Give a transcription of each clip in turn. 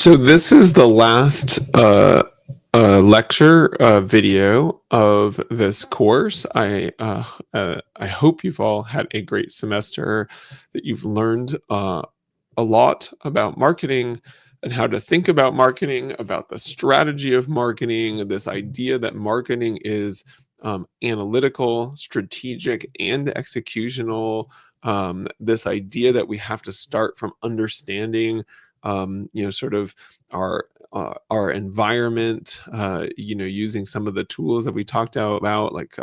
So this is the last lecture video of this course. I hope you've all had a great semester, that you've learned a lot about marketing and how to think about marketing, about the strategy of marketing, this idea that marketing is analytical, strategic, and executional. This idea that we have to start from understanding sort of our environment, using some of the tools that we talked about, like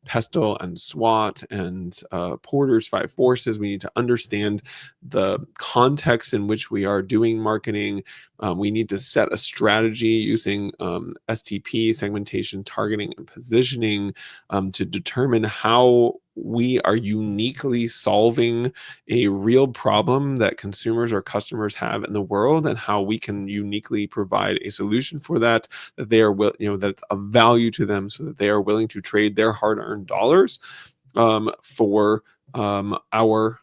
Pestle and SWOT and Porter's 5 Forces. We need to understand the context in which we are doing marketing. We need to set a strategy using STP, segmentation, targeting, and positioning, to determine how we are uniquely solving a real problem that consumers or customers have in the world, and how we can uniquely provide a solution for that they are that it's of value to them, so that they are willing to trade their hard-earned dollars for our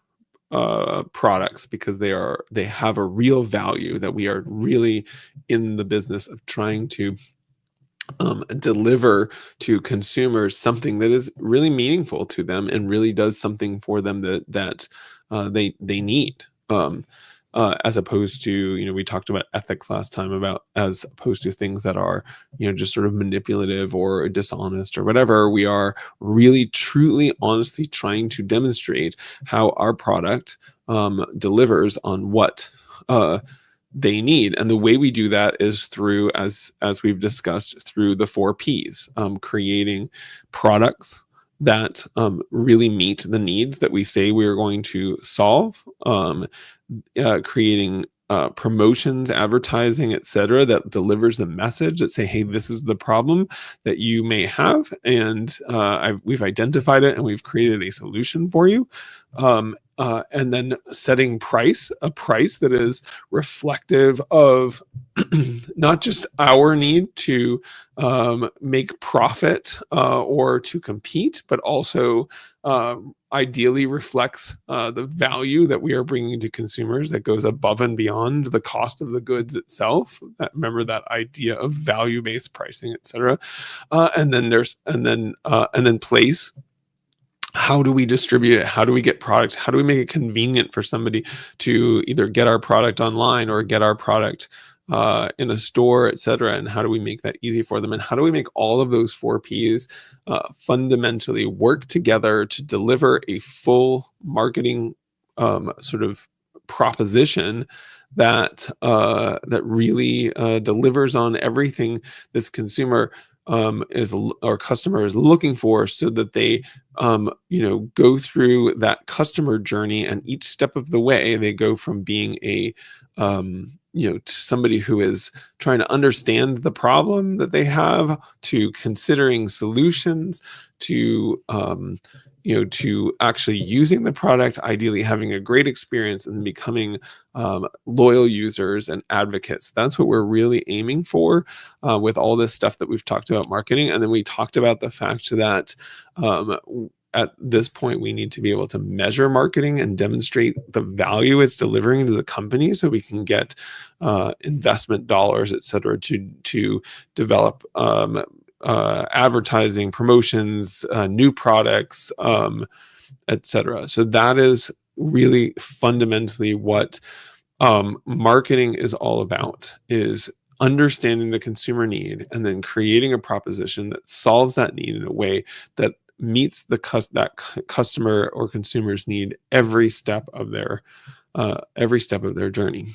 products, because they have a real value, that we are really in the business of trying to deliver to consumers something that is really meaningful to them and really does something for them that they need. As opposed to, we talked about ethics last time, about as opposed to things that are, just sort of manipulative or dishonest or whatever. We are really, truly, honestly trying to demonstrate how our product delivers on what they need. And the way we do that is through, as we've discussed, through the 4 Ps, creating products that really meet the needs that we say we are going to solve, creating promotions, advertising, etc., that delivers the message that say, hey, this is the problem that you may have, and we've identified it and we've created a solution for you. And then setting a price that is reflective of not just our need to make profit or to compete, but also ideally reflects the value that we are bringing to consumers, that goes above and beyond the cost of the goods itself. Remember that idea of value-based pricing, etc. And then place. How do we distribute it? How do we get products? How do we make it convenient for somebody to either get our product online or get our product in a store, etc.? And how do we make that easy for them? And how do we make all of those 4 Ps fundamentally work together to deliver a full marketing sort of proposition that really delivers on everything this consumer or customer is looking for, so that they go through that customer journey, and each step of the way they go from being a to somebody who is trying to understand the problem that they have, to considering solutions, to to actually using the product, ideally having a great experience, and becoming loyal users and advocates. That's what we're really aiming for with all this stuff that we've talked about marketing. And then we talked about the fact that at this point, we need to be able to measure marketing and demonstrate the value it's delivering to the company, so we can get investment dollars, et cetera, to develop advertising, promotions, new products, etc. So that is really fundamentally what marketing is all about, is understanding the consumer need and then creating a proposition that solves that need in a way that meets that customer or consumer's need every step of their journey.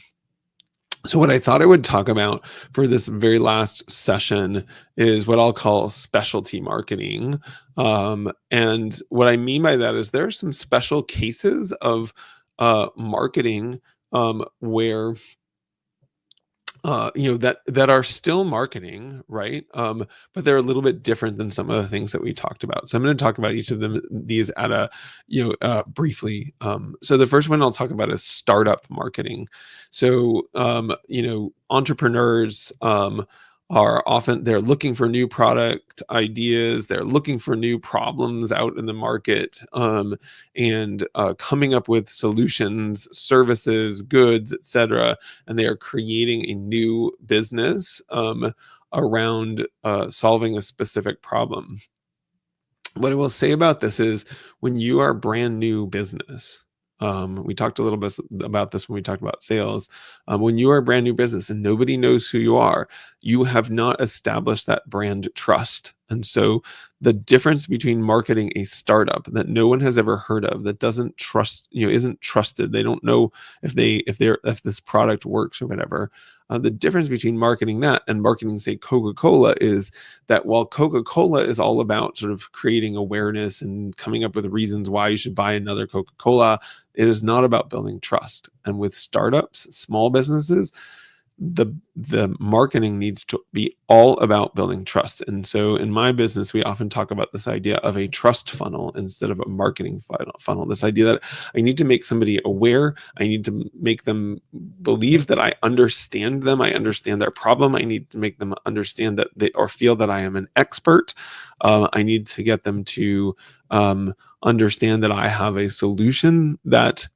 So what I thought I would talk about for this very last session is what I'll call specialty marketing. And what I mean by that is there are some special cases of marketing where that are still marketing, right? But they're a little bit different than some of the things that we talked about. So I'm going to talk about each of these at a briefly. So the first one I'll talk about is startup marketing. So entrepreneurs are often, they're looking for new product ideas, they're looking for new problems out in the market, and coming up with solutions, services, goods, etc. And they are creating a new business around solving a specific problem. What I will say about this is, when you are a brand new business, we talked a little bit about this when we talked about sales. When you are a brand new business and nobody knows who you are, you have not established that brand trust. And so the difference between marketing a startup that no one has ever heard of, that doesn't trust, isn't trusted, they don't know if this product works or whatever. The difference between marketing that and marketing, say, Coca-Cola, is that while Coca-Cola is all about sort of creating awareness and coming up with reasons why you should buy another Coca-Cola, it is not about building trust. And with startups, small businesses, the marketing needs to be all about building trust. And so in my business, we often talk about this idea of a trust funnel instead of a marketing funnel. This idea that I need to make somebody aware, I need to make them believe that I understand them, I understand their problem, I need to make them understand that they, or feel that I am an expert. I need to get them to understand that I have a solution that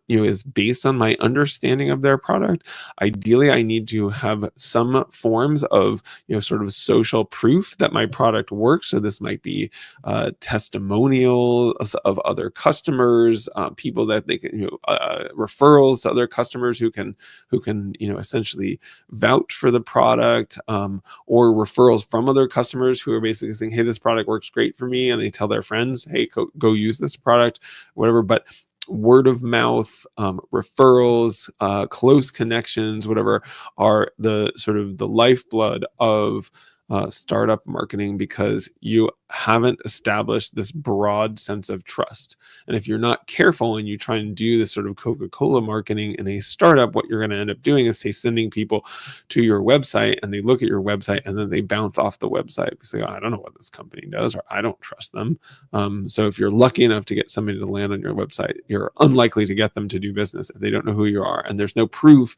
is based on my understanding of their product. Ideally, I need to have some forms of sort of social proof that my product works. So this might be testimonials of other customers, people that they can referrals to other customers who can essentially vouch for the product, or referrals from other customers who are basically saying, hey, this product works great for me, and they tell their friends, hey, go use this product, whatever. But word of mouth, referrals, close connections, whatever, are the sort of the lifeblood of startup marketing, because you haven't established this broad sense of trust. And if you're not careful and you try and do this sort of Coca-Cola marketing in a startup, what you're going to end up doing is, say, sending people to your website, and they look at your website and then they bounce off the website because they go, I don't know what this company does, or I don't trust them. So if you're lucky enough to get somebody to land on your website, you're unlikely to get them to do business if they don't know who you are, and there's no proof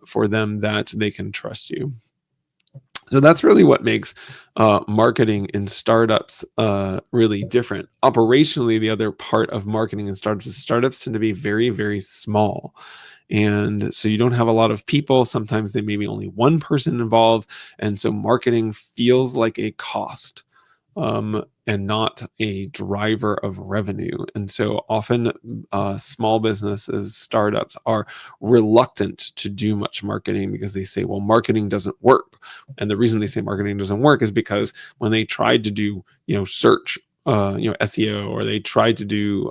for them that they can trust you. So that's really what makes marketing in startups really different. Operationally, the other part of marketing in startups is startups tend to be very, very small. And so you don't have a lot of people. Sometimes they may be only one person involved. And so marketing feels like a cost, and not a driver of revenue. And so often small businesses, startups, are reluctant to do much marketing because they say, well, marketing doesn't work. And the reason they say marketing doesn't work is because when they tried to do, search, SEO, or they tried to do,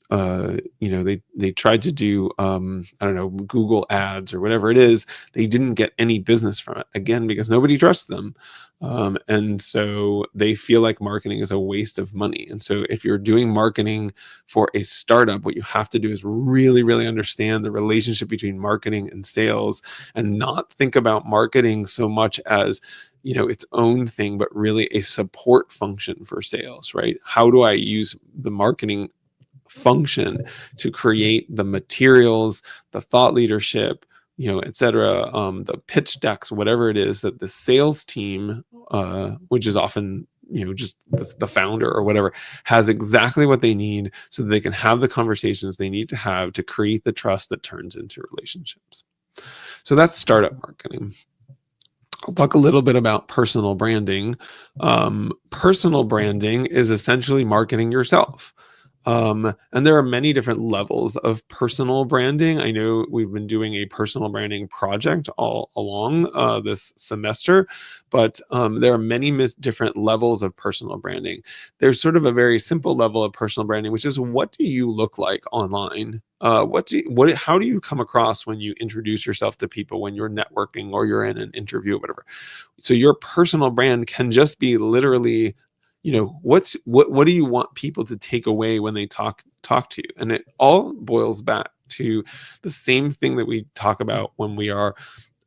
they tried to do, I don't know, Google ads or whatever it is, they didn't get any business from it. Again, because nobody trusts them. And so they feel like marketing is a waste of money. And so if you're doing marketing for a startup, what you have to do is really, really understand the relationship between marketing and sales, and not think about marketing so much as its own thing, but really a support function for sales, right? How do I use the marketing function to create the materials, the thought leadership, etc., the pitch decks, whatever it is that the sales team, which is often just the founder or whatever, has exactly what they need so that they can have the conversations they need to have to create the trust that turns into relationships. So that's startup marketing. I'll talk a little bit about personal branding. Personal branding is essentially marketing yourself. And there are many different levels of personal branding. I know we've been doing a personal branding project all along this semester, but there are many different levels of personal branding. There's sort of a very simple level of personal branding, which is, what do you look like online? How do you come across when you introduce yourself to people, when you're networking or you're in an interview or whatever? So your personal brand can just be literally, what do you want people to take away when they talk to you? And it all boils back to the same thing that we talk about when we are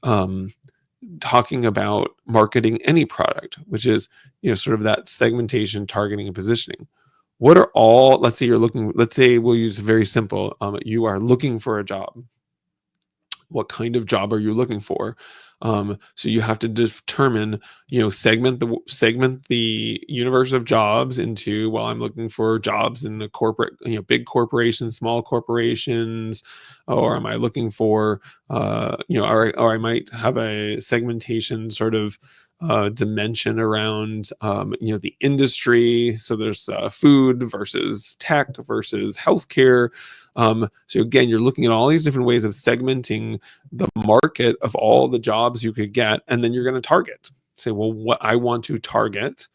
talking about marketing any product, which is sort of that segmentation, targeting, and positioning. What are all, let's say we'll use very simple, you are looking for a job. What kind of job are you looking for? So you have to determine, segment the universe of jobs into, well, I'm looking for jobs in the corporate, big corporations, small corporations, or am I looking for, or I might have a segmentation sort of dimension around, the industry. So there's food versus tech versus healthcare. So again, you're looking at all these different ways of segmenting the market of all the jobs you could get, and then you're going to target. Say, well, what I want to target.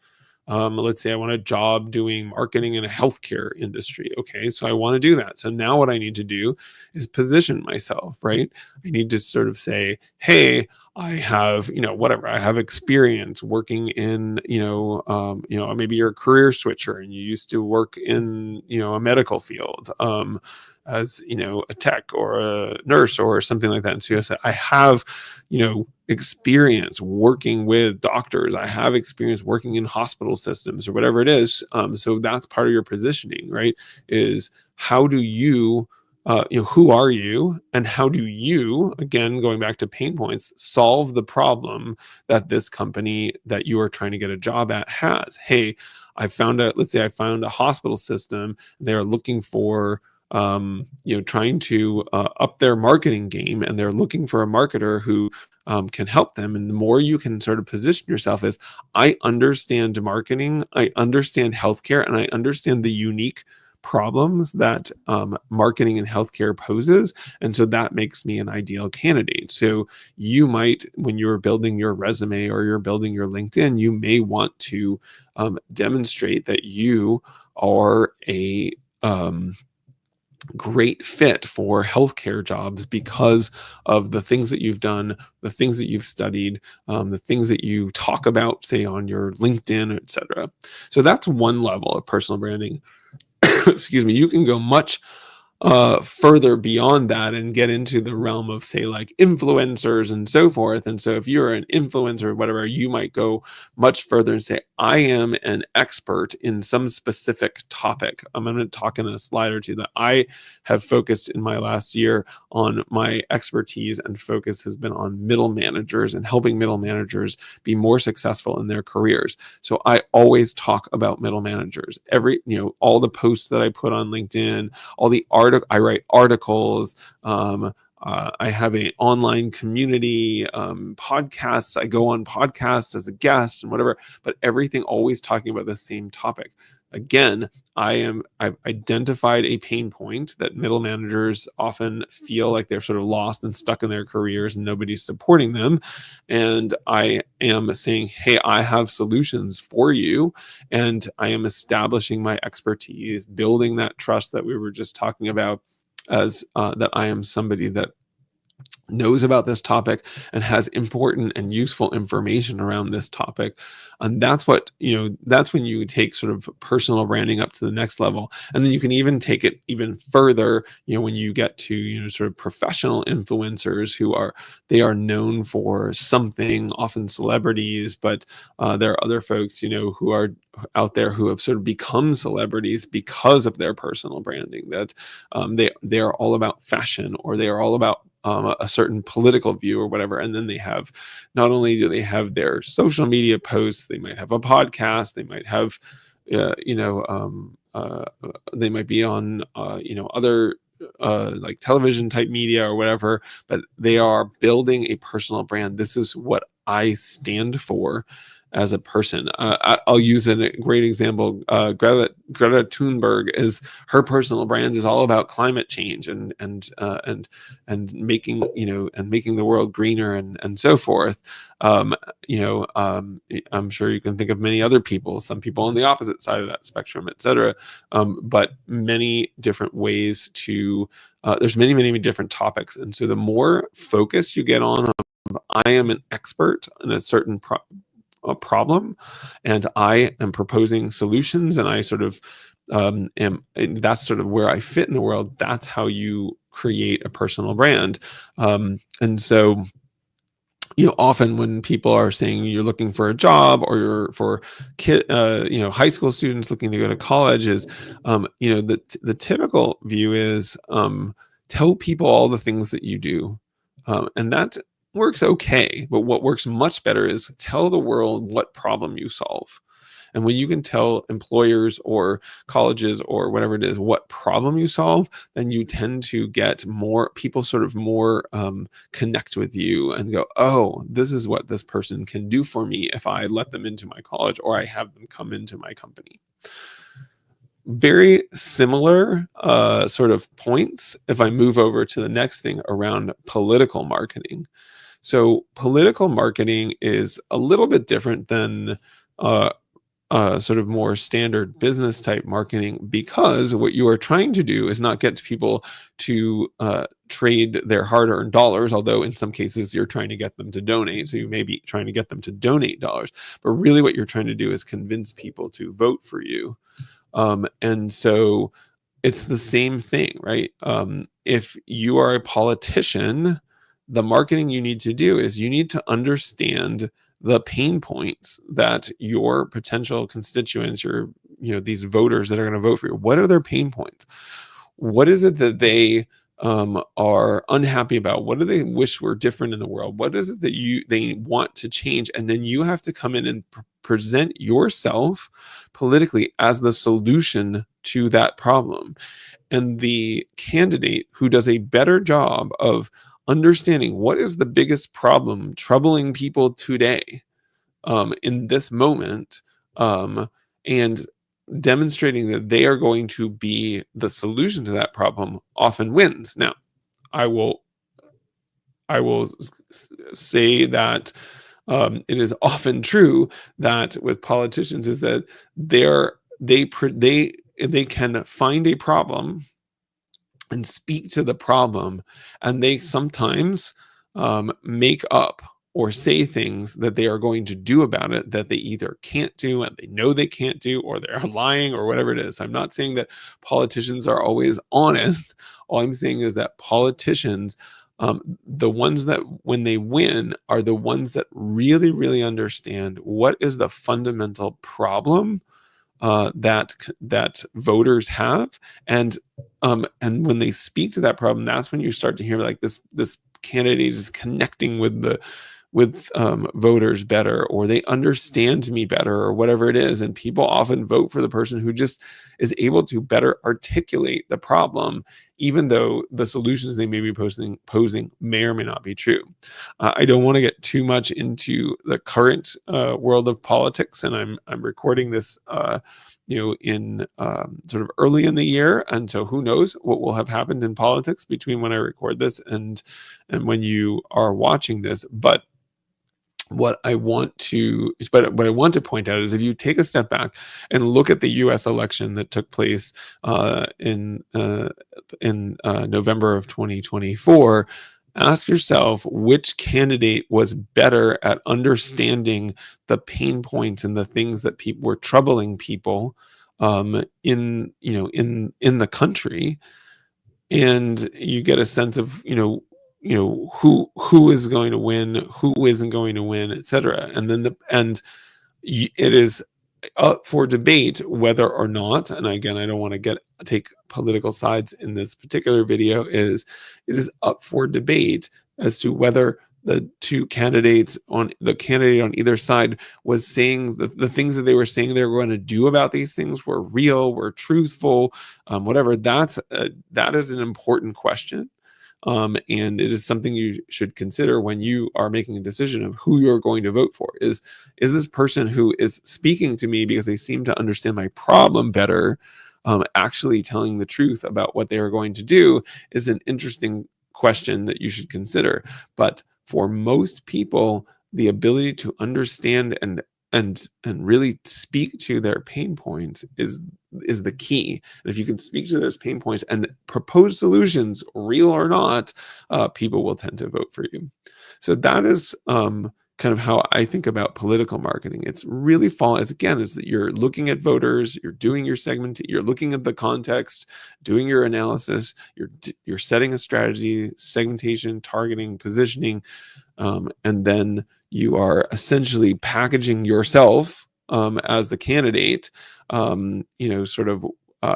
Let's say I want a job doing marketing in a healthcare industry. Okay, so I want to do that. So now what I need to do is position myself, right? I need to sort of say, hey, I have, whatever, I have experience working in, maybe you're a career switcher and you used to work in, a medical field, as, a tech or a nurse or something like that. And so you say, I have, experience working with doctors. I have experience working in hospital systems or whatever it is. So that's part of your positioning, right? Is how do you, who are you, and how do you, again, going back to pain points, solve the problem that this company that you are trying to get a job at has? Hey, let's say I found a hospital system. They're looking for, trying to up their marketing game, and they're looking for a marketer who can help them. And the more you can sort of position yourself as, I understand marketing, I understand healthcare, and I understand the unique problems that marketing and healthcare poses. And so that makes me an ideal candidate. So you might, when you're building your resume or you're building your LinkedIn, you may want to demonstrate that you are a great fit for healthcare jobs because of the things that you've done, the things that you've studied, the things that you talk about, say, on your LinkedIn, etc. So that's one level of personal branding. Excuse me. You can go much further beyond that and get into the realm of, say, like influencers and so forth. And so if you're an influencer or whatever, you might go much further and say, I am an expert in some specific topic. I'm going to talk in a slide or two that I have focused in my last year on. My expertise and focus has been on middle managers and helping middle managers be more successful in their careers. So I always talk about middle managers. All the posts that I put on LinkedIn, all the I write articles. I have an online community, podcasts. I go on podcasts as a guest and whatever, but everything always talking about the same topic. Again, I've identified a pain point that middle managers often feel like they're sort of lost and stuck in their careers and nobody's supporting them. And I am saying, hey, I have solutions for you. And I am establishing my expertise, building that trust that we were just talking about, as that I am somebody that knows about this topic and has important and useful information around this topic. And that's what, that's when you take sort of personal branding up to the next level. And then you can even take it even further, when you get to, sort of professional influencers they are known for something, often celebrities, but there are other folks, who are out there who have sort of become celebrities because of their personal branding, that they are all about fashion, or they are all about a certain political view or whatever. And then not only do they have their social media posts, they might have a podcast, they might have, they might be on, other like television type media or whatever, but they are building a personal brand. This is what I stand for as a person. I'll use a great example. Greta Thunberg, is her personal brand is all about climate change and making making the world greener and so forth. I'm sure you can think of many other people, some people on the opposite side of that spectrum, etc. But many different ways to. There's many different topics, and so the more focused you get on, I am an expert in a certain a problem, and I am proposing solutions, and I sort of and that's sort of where I fit in the world. That's how you create a personal brand. And so, often when people are saying you're looking for a job, or you're for high school students looking to go to college, is the typical view is tell people all the things that you do. And that works okay. But what works much better is tell the world what problem you solve. And when you can tell employers or colleges or whatever it is what problem you solve, then you tend to get more people sort of more connect with you and go, oh, this is what this person can do for me if I let them into my college or I have them come into my company. Very similar sort of points if I move over to the next thing around political marketing. So political marketing is a little bit different than sort of more standard business type marketing, because what you are trying to do is not get people to trade their hard-earned dollars, although in some cases you're trying to get them to donate. So you may be trying to get them to donate dollars, but really what you're trying to do is convince people to vote for you. And so it's the same thing, right? If you are a politician, the marketing you need to do is you need to understand the pain points that your potential constituents, these voters that are going to vote for you, what are their pain points? What is it that they are unhappy about? What do they wish were different in the world? What is it that they want to change? And then you have to come in and present yourself politically as the solution to that problem. And the candidate who does a better job of understanding what is the biggest problem troubling people today, in this moment, and demonstrating that they are going to be the solution to that problem, often wins. Now, I will say that it is often true that with politicians is that they can find a problem and speak to the problem, and they sometimes make up or say things that they are going to do about it that they either can't do and they know they can't do, or they're lying, or whatever it is. I'm not saying that politicians are always honest. All I'm saying is that politicians, the ones that when they win are the ones that really, really understand what is the fundamental problem that voters have, and when they speak to that problem, that's when you start to hear like this candidate is connecting with voters better, or they understand me better, or whatever it is. And people often vote for the person who just is able to better articulate the problem, even though the solutions they may be posing may or may not be true. I don't want to get too much into the current world of politics, and I'm recording this in sort of early in the year, and so who knows what will have happened in politics between when I record this and when you are watching this. But what I want to point out is, if you take a step back and look at the U.S. election that took place in November of 2024, ask yourself which candidate was better at understanding the pain points and the things that people were troubling people in the country, and you get a sense of who is going to win, who isn't going to win, etc. And then it is up for debate whether or not, and again, I don't want to take political sides in this particular video, it is up for debate as to whether the candidate on either side was saying the things that they were saying they were going to do about these things were real, were truthful, whatever. That is an important question. And it is something you should consider when you are making a decision of who you're going to vote for. Is this person who is speaking to me because they seem to understand my problem better, actually telling the truth about what they are going to do? Is an interesting question that you should consider. But for most people, the ability to understand and really speak to their pain points is the key. And if you can speak to those pain points and propose solutions, real or not, people will tend to vote for you. So that is kind of how I think about political marketing. It's really is that you're looking at voters, you're doing your segment, you're looking at the context, doing your analysis, you're setting a strategy, segmentation, targeting, positioning, and then you are essentially packaging yourself as the candidate, sort of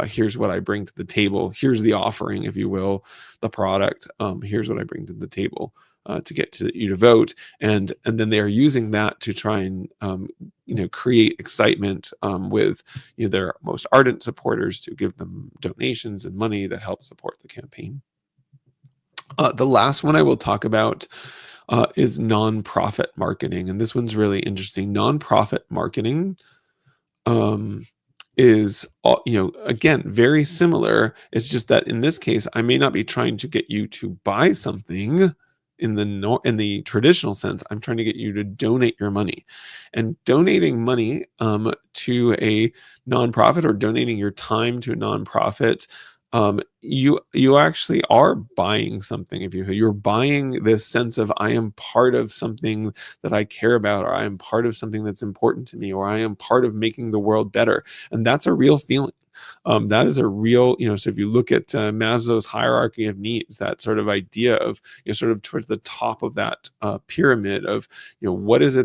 here's what I bring to the table. Here's the offering, if you will, the product. Here's what I bring to the table to get you to vote. And then they are using that to try and create excitement with their most ardent supporters, to give them donations and money that help support the campaign. The last one I will talk about is nonprofit marketing. And this one's really interesting. Nonprofit marketing is, again, very similar. It's just that in this case, I may not be trying to get you to buy something in the traditional sense. I'm trying to get you to donate your money. And donating money to a nonprofit, or donating your time to a nonprofit, you actually are buying something. If you're buying this sense of, I am part of something that I care about, or I am part of something that's important to me, or I am part of making the world better. And that's a real feeling. That is a real, so if you look at Maslow's hierarchy of needs, that sort of idea of, sort of towards the top of that pyramid of, what is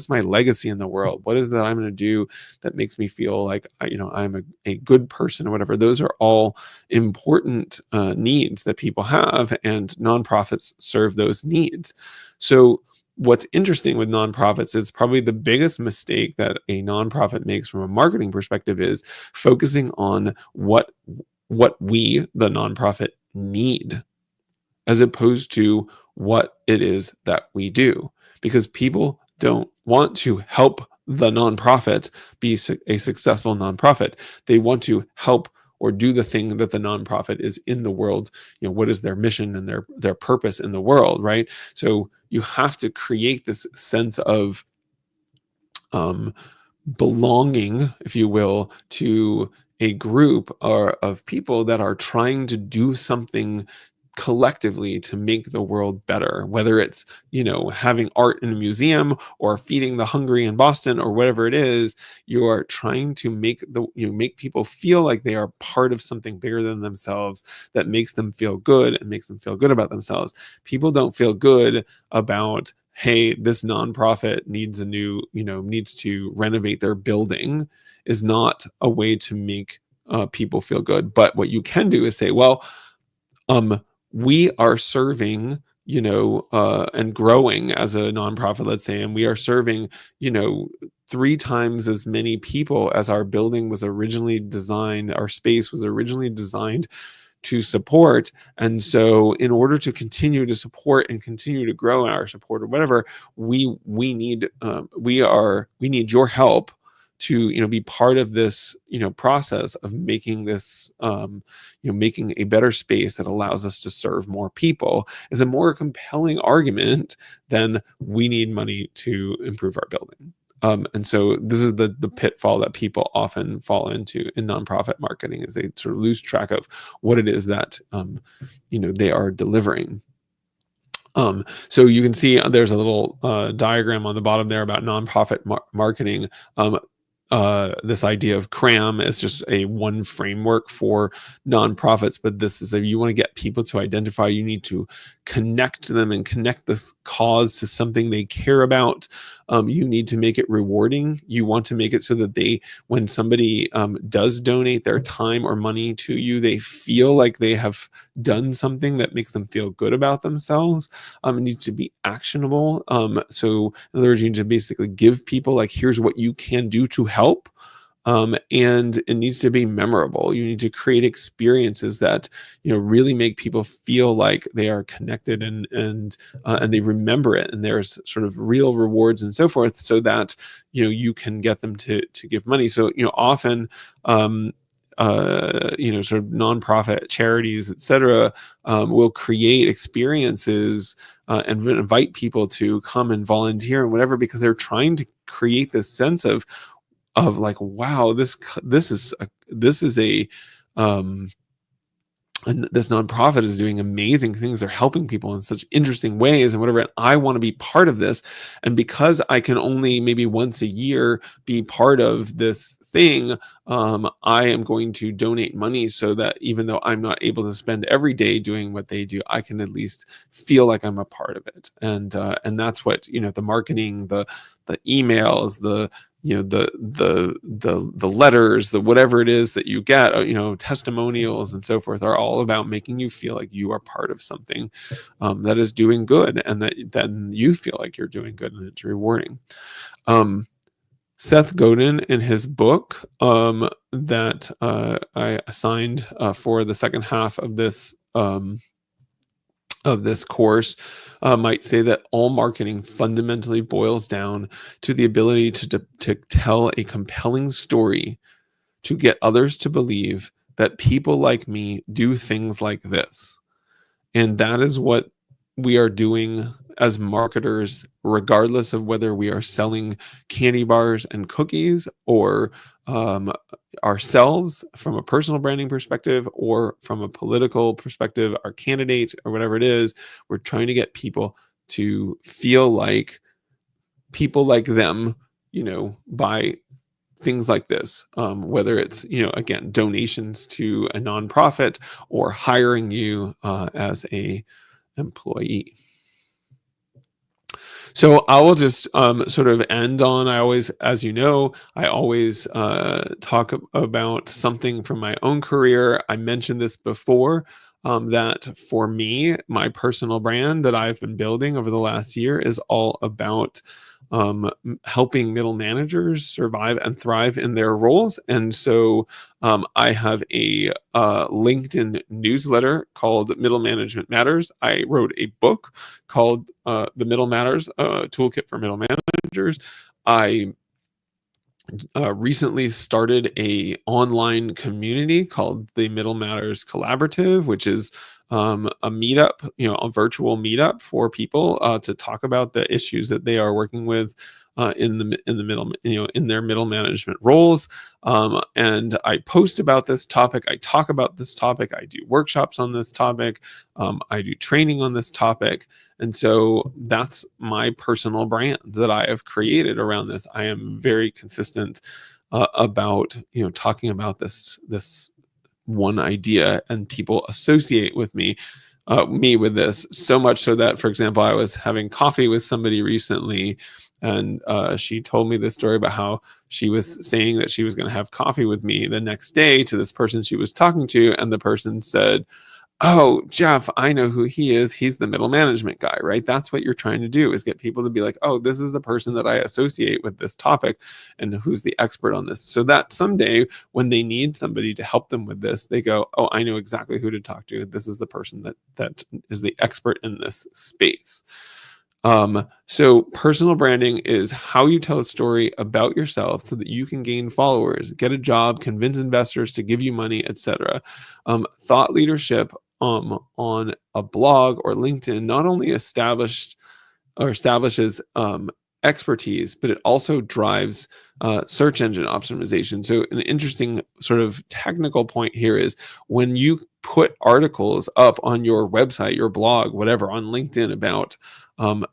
my legacy in the world? What is it that I'm going to do that makes me feel like, I'm a good person, or whatever? Those are all important needs that people have, and nonprofits serve those needs. So what's interesting with nonprofits is probably the biggest mistake that a nonprofit makes from a marketing perspective is focusing on what we, the nonprofit, need, as opposed to what it is that we do. Because people don't want to help the nonprofit be a successful nonprofit. They want to help or do the thing that the nonprofit is in the world. What is their mission and their purpose in the world, right? So you have to create this sense of belonging, if you will, to a group of people that are trying to do something collectively to make the world better, whether it's having art in a museum, or feeding the hungry in Boston, or whatever it is. You are trying to make people feel like they are part of something bigger than themselves, that makes them feel good and makes them feel good about themselves. People don't feel good about, hey, this nonprofit needs needs to renovate their building, is not a way to make people feel good. But what you can do is say, well, we are serving, and growing as a nonprofit, let's say, and we are serving, 3 times as many people as our building was originally designed, our space was originally designed to support. And so in order to continue to support and continue to grow in our support, or whatever, we need your help to be part of this process of making this making a better space that allows us to serve more people, is a more compelling argument than we need money to improve our building. And so this is the pitfall that people often fall into in nonprofit marketing, is they sort of lose track of what it is that they are delivering. So you can see there's a little diagram on the bottom there about nonprofit marketing. This idea of CRAM is just one framework for nonprofits, but this is you want to get people to identify, you need to connect them and connect this cause to something they care about. You need to make it rewarding. You want to make it so that when somebody does donate their time or money to you, they feel like they have done something that makes them feel good about themselves. It needs to be actionable. So in other words, you need to basically give people, like, here's what you can do to help. And it needs to be memorable. You need to create experiences that really make people feel like they are connected and they remember it, and there's sort of real rewards and so forth, so that you can get them to give money. So often sort of nonprofit charities, etc., will create experiences and invite people to come and volunteer and whatever, because they're trying to create this sense of like, wow, this nonprofit is doing amazing things. They're helping people in such interesting ways and whatever. And I want to be part of this. And because I can only maybe once a year be part of this thing, I am going to donate money, so that even though I'm not able to spend every day doing what they do, I can at least feel like I'm a part of it. And that's what, the marketing, the emails, the letters, the whatever it is that you get, testimonials and so forth, are all about making you feel like you are part of something that is doing good, and that then you feel like you're doing good, and it's rewarding. Seth Godin, in his book that I assigned for the second half of this course, might say that all marketing fundamentally boils down to the ability to tell a compelling story to get others to believe that people like me do things like this. And that is what we are doing as marketers, regardless of whether we are selling candy bars and cookies, or ourselves from a personal branding perspective, or from a political perspective, our candidate, or whatever it is. We're trying to get people to feel like people like them, by things like this, whether it's, again, donations to a nonprofit, or hiring you as a employee. So I will just sort of end on, I always talk about something from my own career. I mentioned this before, that for me, my personal brand that I've been building over the last year is all about helping middle managers survive and thrive in their roles. And so I have a LinkedIn newsletter called Middle Management Matters. I wrote a book called The Middle Matters Toolkit for Middle Managers. I recently started a online community called the Middle Matters Collaborative, which is a meetup, a virtual meetup for people to talk about the issues that they are working with in the middle, in their middle management roles. And I post about this topic. I talk about this topic. I do workshops on this topic. I do training on this topic. And so that's my personal brand that I have created around this. I am very consistent about, talking about this one idea, and people associate with me with this, so much so that, for example, I was having coffee with somebody recently, and she told me this story about how she was saying that she was going to have coffee with me the next day to this person she was talking to, and the person said, "Oh, Jeff, I know who he is. He's the middle management guy," right? That's what you're trying to do, is get people to be like, "Oh, this is the person that I associate with this topic, and who's the expert on this." So that someday when they need somebody to help them with this, they go, "Oh, I know exactly who to talk to. This is the person that is the expert in this space." So personal branding is how you tell a story about yourself so that you can gain followers, get a job, convince investors to give you money, etc. Thought leadership on a blog or LinkedIn not only establishes expertise, but it also drives search engine optimization. So an interesting sort of technical point here is, when you put articles up on your website, your blog, whatever, on LinkedIn about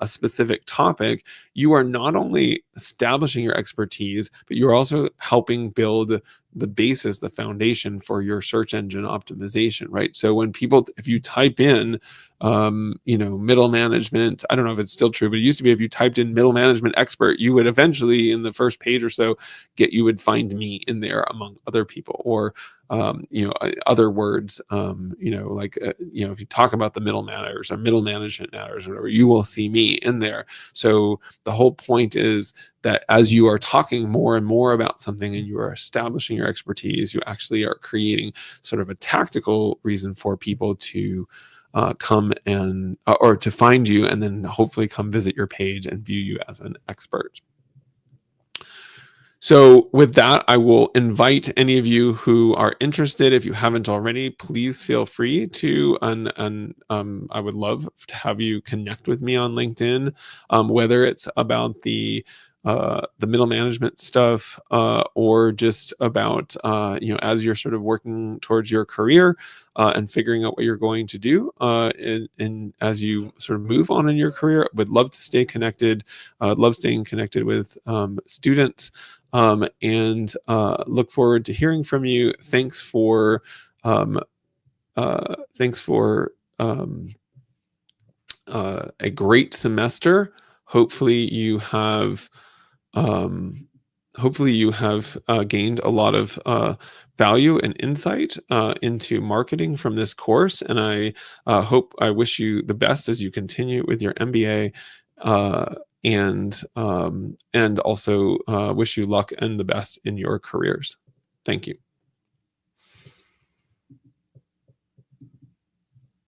a specific topic, you are not only establishing your expertise, but you're also helping build the basis, the foundation for your search engine optimization, right? So when people, if you type in, middle management, I don't know if it's still true, but it used to be, if you typed in middle management expert, you would eventually, in the first page or so, you would find me in there among other people, or other words, if you talk about the middle matters or middle management matters or whatever, you will see me in there. So the whole point is that as you are talking more and more about something, and you are establishing your expertise, you actually are creating sort of a tactical reason for people to come and or to find you, and then hopefully come visit your page and view you as an expert. So with that, I will invite any of you who are interested, if you haven't already, please feel free to, and I would love to have you connect with me on LinkedIn, whether it's about the middle management stuff, or just about, as you're sort of working towards your career and figuring out what you're going to do, and as you sort of move on in your career. Would love to stay connected. Love staying connected with students. And look forward to hearing from you. Thanks for a great semester. Hopefully you have hopefully you have gained a lot of value and insight into marketing from this course. And I wish you the best as you continue with your MBA, and also wish you luck and the best in your careers. Thank you.